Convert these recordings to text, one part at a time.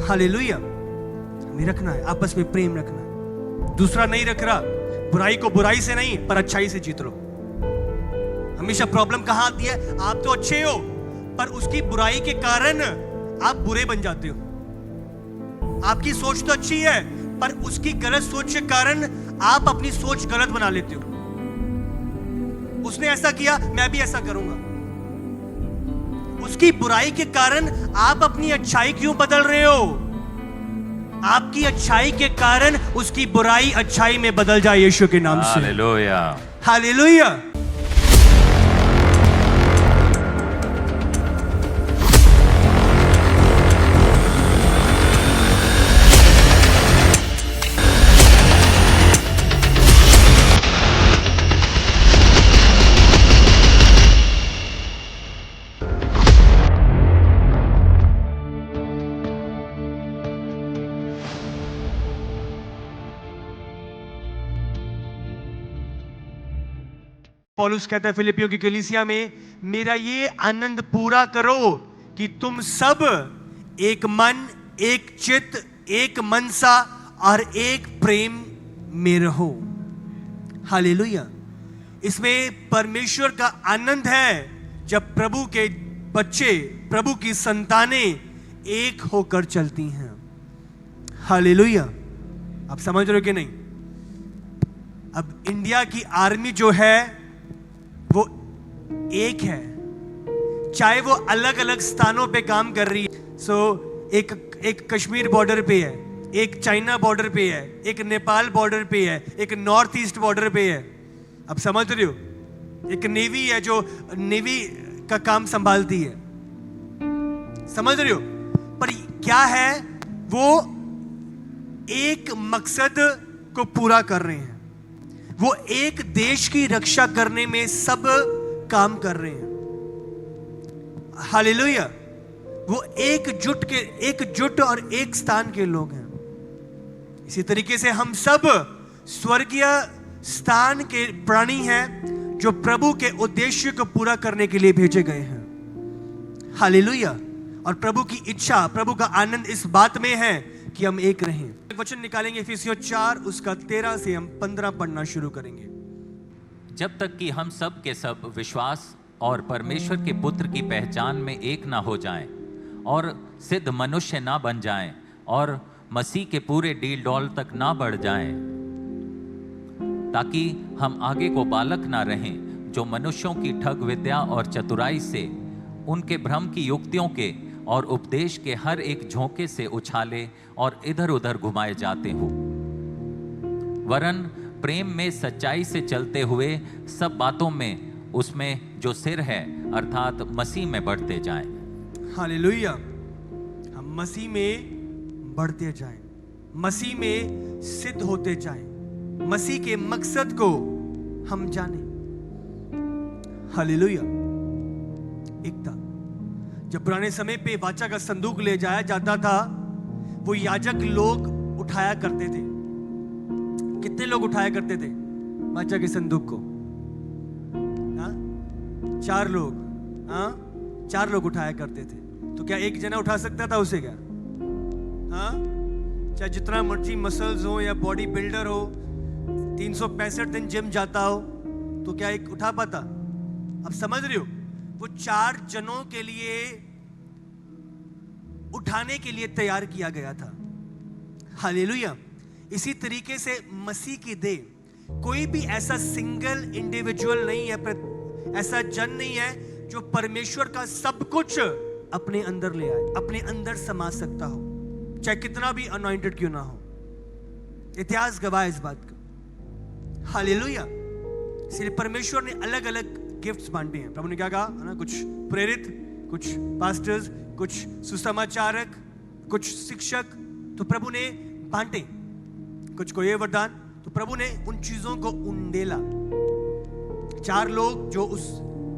Hallelujah. हमें रखना है, आपस में प्रेम रखना है। दूसरा नहीं रख रहा, बुराई को बुराई से नहीं पर अच्छाई से जीत लो। हमेशा प्रॉब्लम कहां आती है? आप तो अच्छे हो पर उसकी बुराई के कारण आप बुरे बन जाते हो। आपकी सोच तो अच्छी है पर उसकी गलत सोच के कारण आप अपनी सोच गलत बना लेते हो। उसने ऐसा किया, मैं भी ऐसा करूंगा। उसकी बुराई के कारण आप अपनी अच्छाई क्यों बदल रहे हो? आपकी अच्छाई के कारण उसकी बुराई अच्छाई में बदल जाए यीशु के नाम से। Hallelujah, hallelujah. पौलुस कहता है फिलिपियों की कलीसिया में, मेरा ये आनंद पूरा करो कि तुम सब एक मन, एक चित्त, एक मनसा और एक प्रेम में रहो। हालेलुया। इसमें परमेश्वर का आनंद है जब प्रभु के बच्चे, प्रभु की संतानें एक होकर चलती हैं। हालेलुया। आप समझ रहे हो कि नहीं? अब इंडिया की आर्मी जो है वो एक है, चाहे वो अलग अलग स्थानों पे काम कर रही है। एक कश्मीर बॉर्डर पे है, एक चाइना बॉर्डर पे है, एक नेपाल बॉर्डर पे है, एक नॉर्थ ईस्ट बॉर्डर पे है। अब समझ रहे हो? एक नेवी है जो नेवी का काम संभालती है। समझ रहे हो? पर क्या है, वो एक मकसद को पूरा कर रहे हैं। वो एक देश की रक्षा करने में सब काम कर रहे हैं। हालेलुया। वो एकजुट और एक स्थान के लोग हैं। इसी तरीके से हम सब स्वर्गीय स्थान के प्राणी हैं जो प्रभु के उद्देश्य को पूरा करने के लिए भेजे गए हैं। हालेलुया। और प्रभु की इच्छा, प्रभु का आनंद इस बात में है कि हम एक रहें। वचन निकालेंगे इफिसियों 4 उसका 13 से हम 15 पढ़ना शुरू करेंगे। जब तक कि हम सब के सब विश्वास और परमेश्वर के पुत्र की पहचान में एक ना हो जाएं और सिद्ध मनुष्य ना बन जाएं और मसीह के पूरे डील डॉल तक ना बढ़ जाएं, ताकि हम आगे को बालक ना रहें जो मनुष्यों की ठग विद्या और चतुराई से, उनके भ्रम की युक्तियों के और उपदेश के हर एक झोंके से उछाले और इधर उधर घुमाए जाते हो, वरन प्रेम में सच्चाई से चलते हुए सब बातों में उसमें जो सिर है अर्थात मसीह में बढ़ते जाएं। हालेलुया। हम मसीह में बढ़ते जाएं, मसीह में सिद्ध होते जाएं, मसीह के मकसद को हम जानें। हालेलुया। एकता। जब पुराने समय पे वाचा का संदूक ले जाया जाता था, वो याजक लोग उठाया करते थे। कितने लोग उठाया करते थे वाचा के संदूक को? 4 लोग। 4 लोग उठाया करते थे। तो क्या एक जना उठा सकता था उसे? क्या चाहे जितना मर्जी मसल्स हो या बॉडी बिल्डर हो, 365 दिन जिम जाता हो, तो क्या एक उठा पाता? अब समझ रहे हो? वो 4 जनों के लिए उठाने के लिए तैयार किया गया था। हालेलुया। इसी तरीके से मसीह की देह कोई भी ऐसा सिंगल इंडिविजुअल नहीं है, ऐसा जन नहीं है जो परमेश्वर का सब कुछ अपने अंदर ले आए, अपने अंदर समा सकता हो, चाहे कितना भी अनॉइंटेड क्यों ना हो। इतिहास गवाह इस बात का। हालेलुया। इसलिए परमेश्वर ने अलग अलग गिफ्ट्स बांटे हैं। प्रभु ने क्या कहा ना? कुछ प्रेरित, कुछ पास्टर्स, कुछ सुसमाचारक, कुछ शिक्षक। तो प्रभु ने बांटे। कुछ को ये वरदान, तो प्रभु ने उन चीजों को उंडेला। 4 लोग जो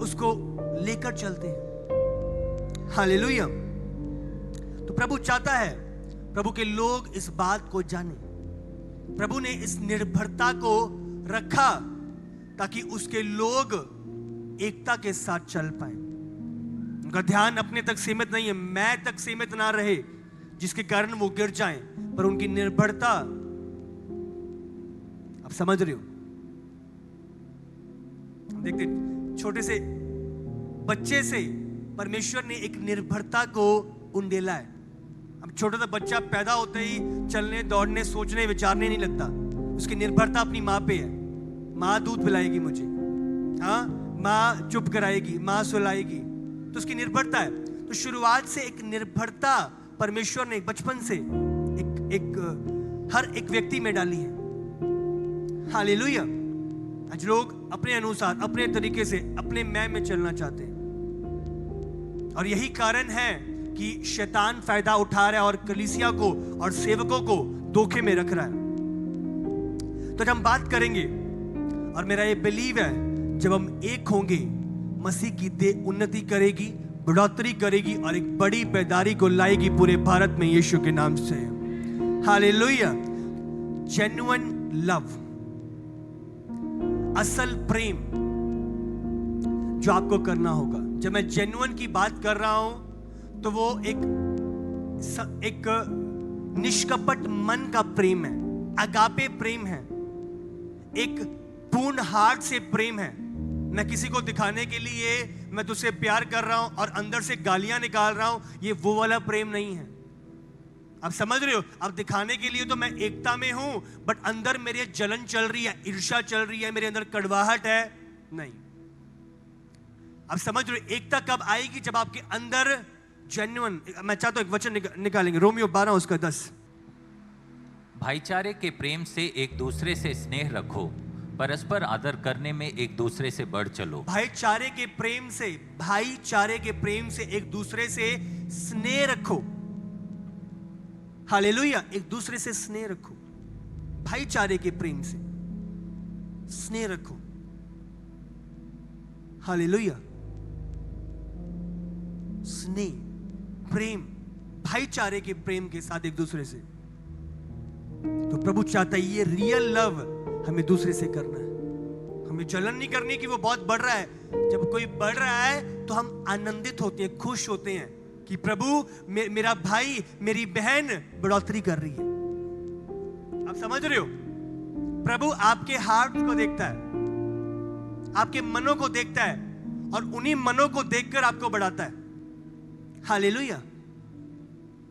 उसको लेकर चलते हैं। हालेलुया। तो प्रभु चाहता है प्रभु के लोग इस बात को जाने। प्रभु ने इस निर्भरता को रखा ताकि उसके लोग एकता के साथ चल पाए। उनका ध्यान अपने तक सीमित नहीं है, मैं तक सीमित ना रहे। जिसके कारण वो गिर जाएं, पर उनकी निर्भरता, आप समझ रहे हो? देखते छोटे से बच्चे से परमेश्वर ने एक निर्भरता को उंडेला है। अब छोटा सा बच्चा पैदा होते ही चलने, दौड़ने, सोचने, विचारने नहीं लगता। उसकी निर्भरता अपनी माँ पे है। माँ दूध पिलाएगी मुझे, हाँ, माँ चुप कराएगी, माँ सुलाएगी, तो उसकी निर्भरता है। तो शुरुआत से एक निर्भरता परमेश्वर ने बचपन से हर एक व्यक्ति में डाली है। हालेलुया। आज लोग अपने अनुसार, अपने तरीके से, अपने मैं में चलना चाहते हैं, और यही कारण है कि शैतान फायदा उठा रहा है और कलीसिया को और सेवकों को धोखे में रख रहा है। तो जब हम बात करेंगे, और मेरा ये बिलीव है, जब हम एक होंगे, मसीह की देह उन्नति करेगी, बढ़ोतरी करेगी, और एक बड़ी बेदारी को लाएगी पूरे भारत में यीशु के नाम से। हालेलुया। जेन्युइन लव, असल प्रेम जो आपको करना होगा। जब मैं जेन्युइन की बात कर रहा हूं, तो वो एक निष्कपट मन का प्रेम है, अगापे प्रेम है, एक पूर्ण हार्ट से प्रेम है। मैं किसी को दिखाने के लिए मैं तुझसे प्यार कर रहा हूं और अंदर से गालियां निकाल रहा हूं, ये वो वाला प्रेम नहीं है। आप समझ रहे हो? अब दिखाने के लिए तो मैं एकता में हूं, बट अंदर मेरे जलन चल रही है, ईर्ष्या चल रही है, मेरे अंदर कड़वाहट है, नहीं। आप समझ रहे हो? एकता कब आएगी? जब आपके अंदर जेन्युइन, मैं चाहता हूं एक वचन निकालेंगे, रोमियो 12 उसका 10। भाईचारे के प्रेम से एक दूसरे से स्नेह रखो, परस्पर आदर करने में एक दूसरे से बढ़ चलो। भाईचारे के प्रेम से, भाईचारे के प्रेम से एक दूसरे से स्नेह रखो। हालेलुया। एक दूसरे से स्नेह रखो, भाईचारे के प्रेम से स्नेह रखो। हालेलुया। स्नेह, प्रेम, भाईचारे के प्रेम के साथ एक दूसरे से। तो प्रभु चाहता है ये रियल लव हमें दूसरे से करना है। हमें जलन नहीं करनी कि वो बहुत बढ़ रहा है। जब कोई बढ़ रहा है तो हम आनंदित होते हैं, खुश होते हैं कि प्रभु मेरा भाई, मेरी बहन बढ़ोतरी कर रही है। आप समझ रहे हो? प्रभु आपके हार्ट को देखता है, आपके मनों को देखता है, और उन्हीं मनों को देखकर आपको बढ़ाता है। हालेलुया।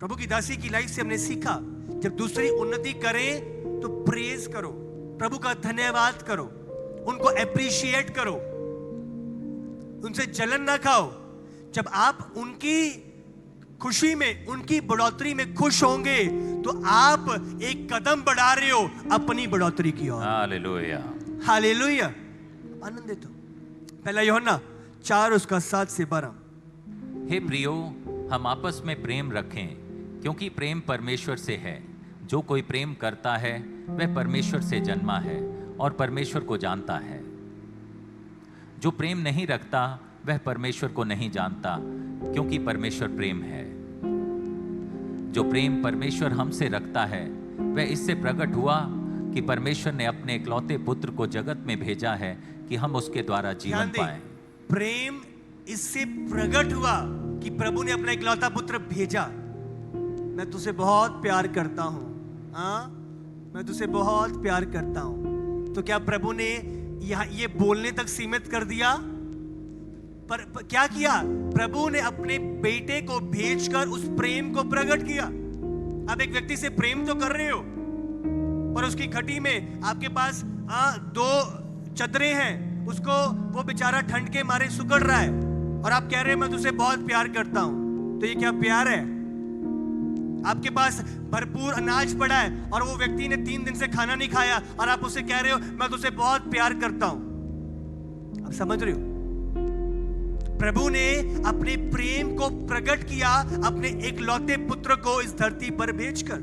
प्रभु की दासी की लाइफ से हमने सीखा, जब दूसरी उन्नति करें तो प्रेज करो, प्रभु का धन्यवाद करो, उनको एप्रिशिएट करो, उनसे जलन ना खाओ। जब आप उनकी खुशी में, उनकी बढ़ोतरी में खुश होंगे, तो आप एक कदम बढ़ा रहे हो अपनी बढ़ोतरी की ओर। हालेलुया। हालेलुया। आनंदित हो। पहला यूहन्ना 4 उसका 7 से 12। हे प्रियो, हम आपस में प्रेम रखें, क्योंकि प्रेम परमेश्वर से है। जो कोई प्रेम करता है वह परमेश्वर से जन्मा है और परमेश्वर को जानता है। जो प्रेम नहीं रखता वह परमेश्वर को नहीं जानता, क्योंकि परमेश्वर प्रेम है। जो प्रेम परमेश्वर हमसे रखता है वह इससे प्रकट हुआ कि परमेश्वर ने अपने इकलौते पुत्र को जगत में भेजा है कि हम उसके द्वारा जीवन पाएं। प्रेम इससे प्रकट हुआ कि प्रभु ने अपना इकलौता पुत्र भेजा। मैं तुझसे बहुत प्यार करता हूं, हाँ, मैं तुझसे बहुत प्यार करता हूं। तो क्या प्रभु ने यहां ये बोलने तक सीमित कर दिया? पर क्या किया? प्रभु ने अपने बेटे को भेजकर उस प्रेम को प्रकट किया। आप एक व्यक्ति से प्रेम तो कर रहे हो, पर उसकी घटी में आपके पास 2 चदरें हैं, उसको वो बेचारा ठंड के मारे सुकड़ रहा है, और आप कह रहे हैं मैं तुझसे बहुत प्यार करता हूं। तो ये क्या प्यार है? आपके पास भरपूर अनाज पड़ा है और वो व्यक्ति ने 3 दिन से खाना नहीं खाया, और आप उससे कह रहे हो मैं तुझसे बहुत प्यार करता हूं। आप समझ रहे हो? प्रभु ने अपने प्रेम को प्रकट किया अपने एकलौते पुत्र को इस धरती पर भेजकर।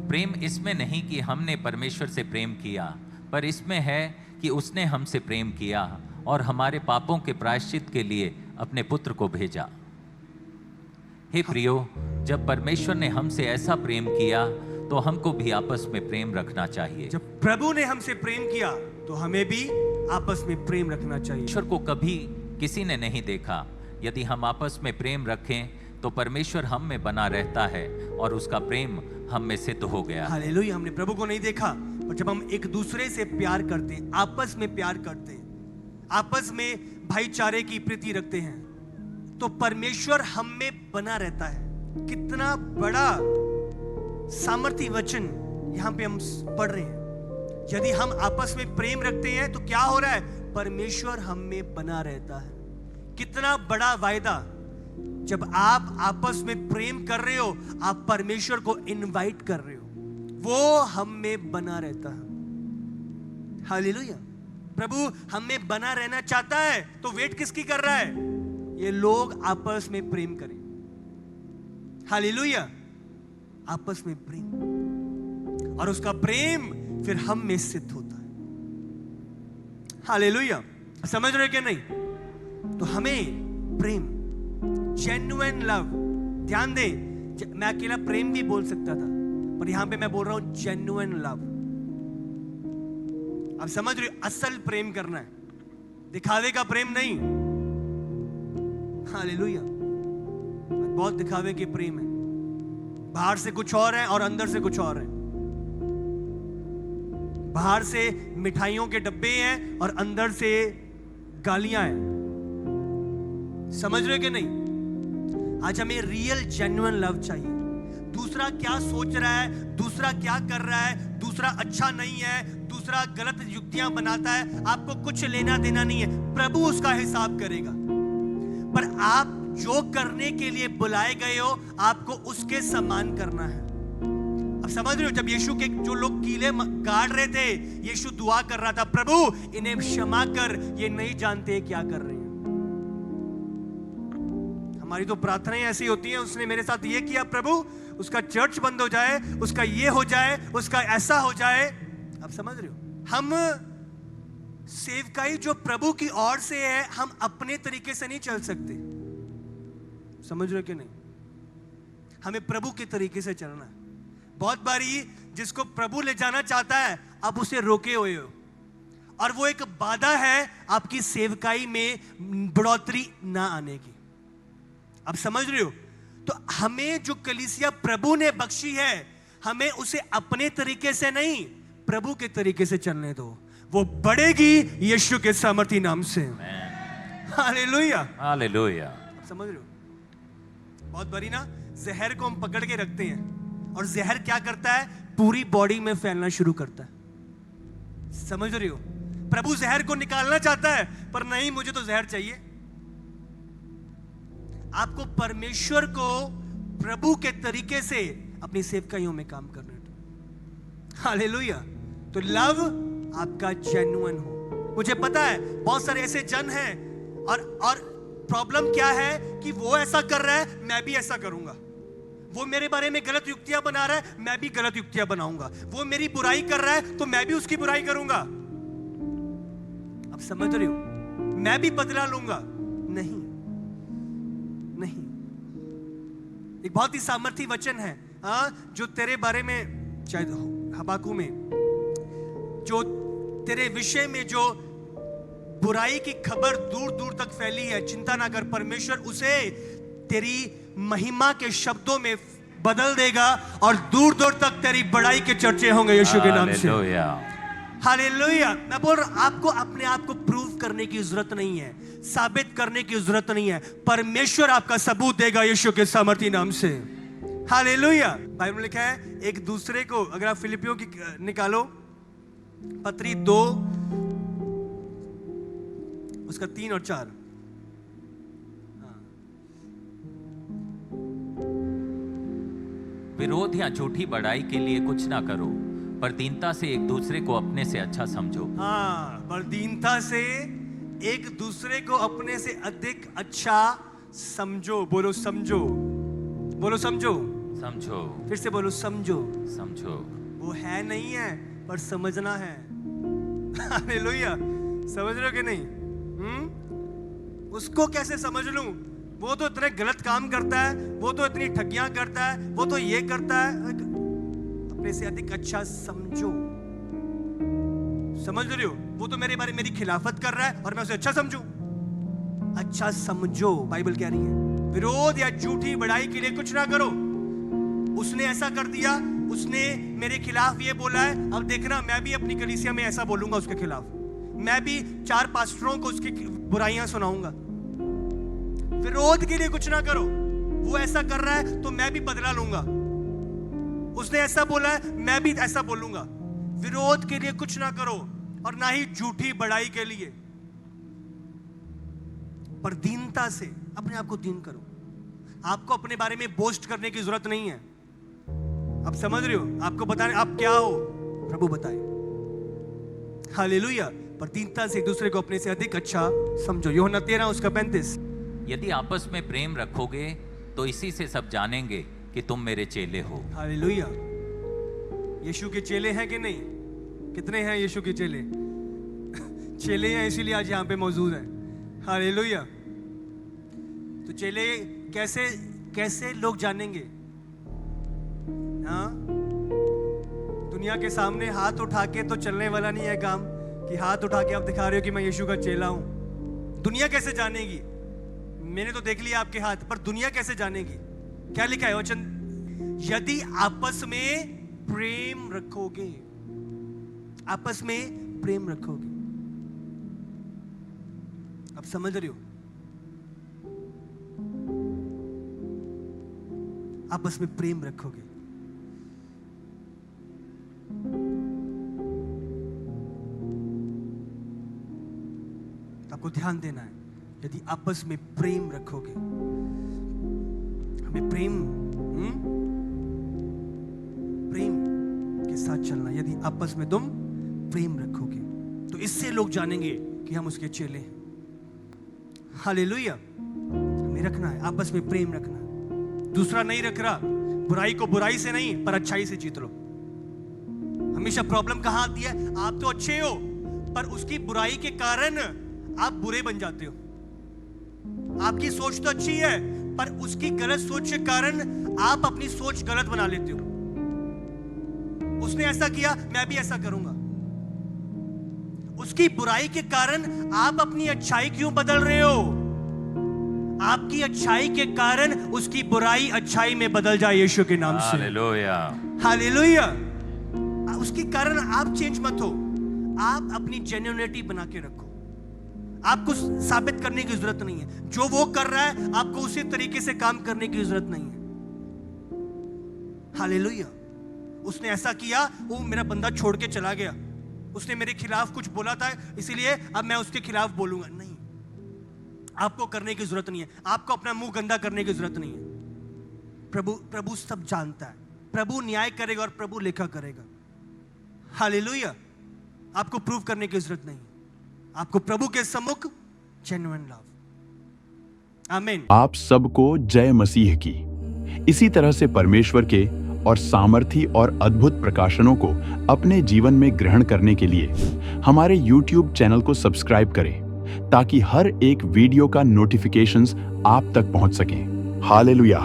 प्रेम इसमें नहीं कि हमने परमेश्वर से प्रेम किया, पर इसमें है कि उसने हमसे प्रेम किया और हमारे पापों के प्रायश्चित के लिए अपने पुत्र को भेजा। हे प्रियो, जब परमेश्वर ने हमसे ऐसा प्रेम किया तो हमको भी आपस में प्रेम रखना चाहिए। जब प्रभु ने हमसे प्रेम किया तो हमें भी आपस में प्रेम रखना चाहिए। ईश्वर को कभी किसी ने नहीं देखा। यदि हम आपस में प्रेम रखें तो परमेश्वर हम में बना रहता है और उसका प्रेम हम में सिद्ध हो गया। हालेलुया। हमने प्रभु को नहीं देखा, पर जब हम एक दूसरे से प्यार करते हैं, आपस में प्यार करते हैं, आपस में भाईचारे की प्रीति रखते हैं, तो परमेश्वर हम में बना रहता है। कितना बड़ा सामर्थी वचन यहां पे हम पढ़ रहे हैं। यदि हम आपस में प्रेम रखते हैं तो क्या हो रहा है? परमेश्वर हम में बना रहता है। कितना बड़ा वायदा। जब आप आपस में प्रेम कर रहे हो, आप परमेश्वर को इनवाइट कर रहे हो, वो हम में बना रहता है। हालेलुया। प्रभु हम में बना रहना चाहता है, तो वेट किसकी कर रहा है? ये लोग आपस में प्रेम करें। हालेलुया। आपस में प्रेम, और उसका प्रेम फिर हम में सिद्ध होता है। हालेलुया। समझ रहे कि नहीं? तो हमें प्रेम, जेन्युइन लव, ध्यान दें, मैं अकेला प्रेम भी बोल सकता था, पर यहां पे मैं बोल रहा हूं जेन्युइन लव। आप समझ रहे हो? असल प्रेम करना है, दिखावे का प्रेम नहीं। हालेलुया। बहुत दिखावे के प्रेम है, बाहर से कुछ और है और अंदर से कुछ और है। बाहर से मिठाइयों के डब्बे हैं और अंदर से गालियां हैं। समझ रहे कि नहीं? आज हमें रियल जेन्युइन लव चाहिए। दूसरा क्या सोच रहा है, दूसरा क्या कर रहा है, दूसरा अच्छा नहीं है, दूसरा गलत युक्तियां बनाता है, आपको कुछ लेना देना नहीं है। प्रभु उसका हिसाब करेगा। पर आप जो करने के लिए बुलाए गए हो, आपको उसके समान करना है। अब समझ रहे हो? जब यीशु के जो लोग कीले गाड़ रहे थे, यीशु दुआ कर रहा था, प्रभु इन्हें क्षमा कर, ये नहीं जानते क्या कर रहे हैं। हमारी तो प्रार्थनाएं ऐसी होती हैं, उसने मेरे साथ ये किया प्रभु, उसका चर्च बंद हो जाए, उसका ये हो जाए, उसका ऐसा हो जाए। अब समझ रहे हो? हम सेवकाई जो प्रभु की ओर से है, हम अपने तरीके से नहीं चल सकते। समझ रहे हो कि नहीं? हमें प्रभु के तरीके से चलना है। बहुत बारी जिसको प्रभु ले जाना चाहता है, आप उसे रोके हुए हो, और वो एक बाधा है आपकी सेवकाई में बढ़ोतरी ना आने की। अब समझ रहे हो? तो हमें जो कलीसिया प्रभु ने बख्शी है, हमें उसे अपने तरीके से नहीं, प्रभु के तरीके से चलने दो। वो बढ़ेगी यीशु के सामर्थी नाम से। हालेलुया। हालेलुया। समझ रहे हो? बहुत बारी ना जहर को हम पकड़ के रखते हैं, और जहर क्या करता है? पूरी बॉडी में फैलना शुरू करता है। समझ रहे हो? प्रभु जहर को निकालना चाहता है, पर नहीं, मुझे तो जहर चाहिए। आपको परमेश्वर को प्रभु के तरीके से अपनी सेवकाइयों में काम करना है। हालेलुया। तो लव आपका जेन्युइन हो। मुझे पता है बहुत सारे ऐसे जन हैं, और प्रॉब्लम क्या है कि वो ऐसा कर रहा है, मैं भी ऐसा करूंगा। वो मेरे बारे में गलत युक्तियां बना रहा है, मैं भी गलत युक्तियां बनाऊंगा। वो मेरी बुराई कर रहा है, तो मैं भी उसकी बुराई करूंगा। अब समझ रहे हो? मैं भी बदला लूंगा। नहीं, नहीं। एक बहुत ही सामर्थी वचन है, जो तेरे बारे में, शायद हबाकू में, जो तेरे विषय में जो बुराई की खबर दूर दूर तक फैली है, चिंता ना कर, परमेश्वर उसे तेरी महिमा के शब्दों में बदल देगा, और दूर दूर तक तेरी बड़ाई के चर्चे होंगे यीशु के नाम से। हालेलुया। मैं बोल रहा, आपको अपने आप को प्रूव करने की जरूरत नहीं है, साबित करने की जरूरत नहीं है। परमेश्वर आपका सबूत देगा यीशु के सामर्थी नाम से। हालेलुया। बाइबल में लिखा है, एक दूसरे को, अगर आप फिलिपियों की निकालो पत्री 2 उसका 3 और 4। विरोध या झूठी बड़ाई के लिए कुछ ना करो, पर दीनता से एक दूसरे को अपने से अच्छा समझो। हाँ, पर दीनता से एक दूसरे को अपने से अधिक अच्छा समझो। बोलो समझो, बोलो समझो, समझो। फिर से बोलो समझो। समझो। वो है नहीं है, पर समझना है। हालेलुया। समझ रहे हो कि नहीं? उसको कैसे समझ लूं? वो तो इतने गलत काम करता है, वो तो इतनी ठगियां करता है, वो तो ये करता है। अपने से अधिक अच्छा समझो। समझ रहे हो? वो तो मेरे बारे में मेरी खिलाफत कर रहा है, और मैं उसे अच्छा समझूं। अच्छा समझो, बाइबल कह रही है। विरोध या झूठी बड़ाई के लिए कुछ ना करो। उसने ऐसा कर दिया, उसने मेरे खिलाफ ये बोला है, अब देखना मैं भी अपनी कलीसिया में ऐसा बोलूंगा उसके खिलाफ, मैं भी 4 पास्टरों को उसकी बुराइयां सुनाऊंगा। विरोध के लिए कुछ ना करो। वो ऐसा कर रहा है तो मैं भी बदला लूंगा। उसने ऐसा बोला है, मैं भी ऐसा बोलूंगा। विरोध के लिए कुछ ना करो और ना ही झूठी बड़ाई के लिए, पर दीनता से अपने आप को दीन करो। आपको अपने बारे में बोस्ट करने की जरूरत नहीं है। आप समझ रहे हो? आपको बताने आप क्या हो, प्रभु बताए। हालेलुया। पर दीनता से एक दूसरे को अपने से अधिक अच्छा समझो। यूहन्ना 13:35। यदि आपस में प्रेम रखोगे तो इसी से सब जानेंगे कि तुम मेरे चेले हो। हालेलुया। यीशु के चेले हैं कि नहीं? कितने हैं यीशु के चेले? चेले हैं, इसीलिए आज यहाँ पे मौजूद है। हालेलुया। तो चेले कैसे लोग जानेंगे? हाँ, दुनिया के सामने हाथ उठा के तो चलने वाला नहीं है काम, कि हाथ उठा के आप दिखा रहे हो कि मैं यीशु का चेला हूं। दुनिया कैसे जानेगी? मैंने तो देख लिया आपके हाथ, पर दुनिया कैसे जानेगी? क्या लिखा है वचन? यदि आपस में प्रेम रखोगे, आपस में प्रेम रखोगे। आप समझ रहे हो? आपस में प्रेम रखोगे। आपको ध्यान देना है, यदि आपस में प्रेम रखोगे। हमें प्रेम के साथ चलना। यदि आपस में तुम प्रेम रखोगे तो इससे लोग जानेंगे कि हम उसके चेले हैं। हालेलुया। हमें रखना है, आपस में प्रेम रखना है। दूसरा नहीं रख रहा, बुराई को बुराई से नहीं पर अच्छाई से जीत लो। हमेशा प्रॉब्लम कहां आती है? आप तो अच्छे हो पर उसकी बुराई के कारण आप बुरे बन जाते हो। आपकी सोच तो अच्छी है पर उसकी गलत सोच के कारण आप अपनी सोच गलत बना लेते हो। उसने ऐसा किया, मैं भी ऐसा करूंगा। उसकी बुराई के कारण आप अपनी अच्छाई क्यों बदल रहे हो? आपकी अच्छाई के कारण उसकी बुराई अच्छाई में बदल जाए यीशु के नाम से। हालेलुया। हालेलुया। उसके कारण आप चेंज मत हो। आप अपनी जेन्युइनिटी बना के रखो। आपको साबित करने की जरूरत नहीं है। जो वो कर रहा है आपको उसी तरीके से काम करने की जरूरत नहीं है। हालेलुया। उसने ऐसा किया, वो मेरा बंदा छोड़ के चला गया, उसने मेरे खिलाफ कुछ बोला था इसीलिए अब मैं उसके खिलाफ बोलूंगा। नहीं, आपको करने की जरूरत नहीं है। आपको अपना मुंह गंदा करने की जरूरत नहीं है। प्रभु सब जानता है। प्रभु न्याय करेगा और प्रभु लेखा करेगा। हालेलुया। आपको प्रूव करने की जरूरत नहीं है। आपको प्रभु के सम्मुख जेन्युइन लव। आमीन। आप सबको जय मसीह की। इसी तरह से परमेश्वर के और सामर्थी और अद्भुत प्रकाशनों को अपने जीवन में ग्रहण करने के लिए हमारे YouTube चैनल को सब्सक्राइब करें ताकि हर एक वीडियो का नोटिफिकेशंस आप तक पहुंच सकें। हालेलुया।